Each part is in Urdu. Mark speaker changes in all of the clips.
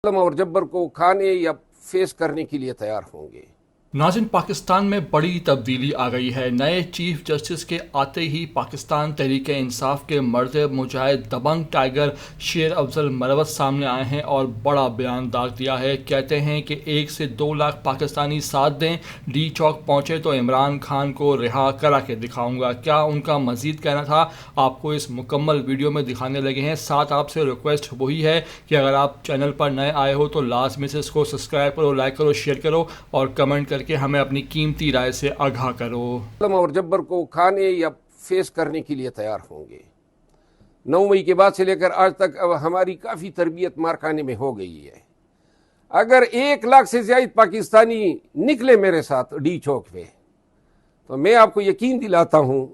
Speaker 1: اور جبر کو کھانے یا فیس کرنے کے لیے تیار ہوں گے۔
Speaker 2: ناظرین، پاکستان میں بڑی تبدیلی آ گئی ہے۔ نئے چیف جسٹس کے آتے ہی پاکستان تحریک انصاف کے مرد مجاہد دبنگ ٹائیگر شیر افضل مروت سامنے آئے ہیں اور بڑا بیان داغ دیا ہے۔ کہتے ہیں کہ 1 سے 2 لاکھ پاکستانی ساتھ دیں، ڈی چوک پہنچے تو عمران خان کو رہا کرا کے دکھاؤں گا۔ کیا ان کا مزید کہنا تھا، آپ کو اس مکمل ویڈیو میں دکھانے لگے ہیں۔ ساتھ آپ سے ریکویسٹ وہی ہے کہ اگر آپ چینل پر نئے آئے ہو تو لازمی سے اس کو سبسکرائب کرو، لائک کرو، شیئر کرو اور کمنٹ کر کہ ہمیں اپنی قیمتی رائے سے آگاہ کرو۔
Speaker 1: اور جبر کو کھانے یا فیس کرنے کے لیے تیار ہوں گے۔ 9 مئی کے بعد سے لے کر آج تک اب ہماری کافی تربیت مارکانے میں ہو گئی ہے۔ اگر 1 لاکھ سے زائد پاکستانی نکلے میرے ساتھ ڈی چوک پہ تو میں آپ کو یقین دلاتا ہوں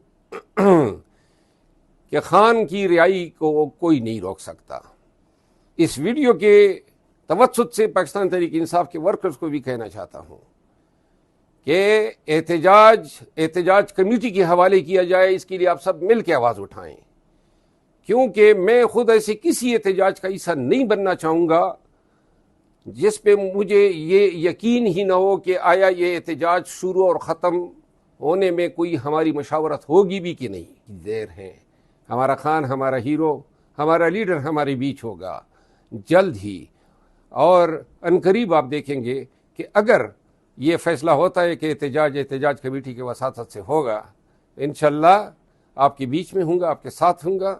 Speaker 1: کہ خان کی رہائی کو کوئی نہیں روک سکتا۔ اس ویڈیو کے توسط سے پاکستان تحریک انصاف کے ورکرز کو بھی کہنا چاہتا ہوں کہ احتجاج کمیٹی کے حوالے کیا جائے۔ اس کے لیے آپ سب مل کے آواز اٹھائیں، کیونکہ میں خود ایسے کسی احتجاج کا حصہ نہیں بننا چاہوں گا جس پہ مجھے یہ یقین ہی نہ ہو کہ آیا یہ احتجاج شروع اور ختم ہونے میں کوئی ہماری مشاورت ہوگی بھی کہ نہیں۔ دیر ہے، ہمارا خان، ہمارا ہیرو، ہمارا لیڈر ہمارے بیچ ہوگا جلد ہی، اور عنقریب آپ دیکھیں گے کہ اگر یہ فیصلہ ہوتا ہے کہ احتجاج کمیٹی کے وساطت سے ہوگا، انشاءاللہ آپ کے بیچ میں ہوں گا، آپ کے ساتھ ہوں گا،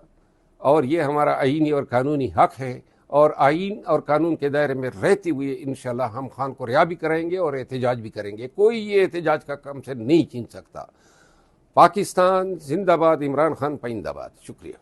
Speaker 1: اور یہ ہمارا آئینی اور قانونی حق ہے، اور آئین اور قانون کے دائرے میں رہتے ہوئے انشاءاللہ ہم خان کو رہا بھی کریں گے اور احتجاج بھی کریں گے۔ کوئی یہ احتجاج کا کام سے نہیں چھین سکتا۔ پاکستان زندہ باد، عمران خان پائندہ باد۔ شکریہ۔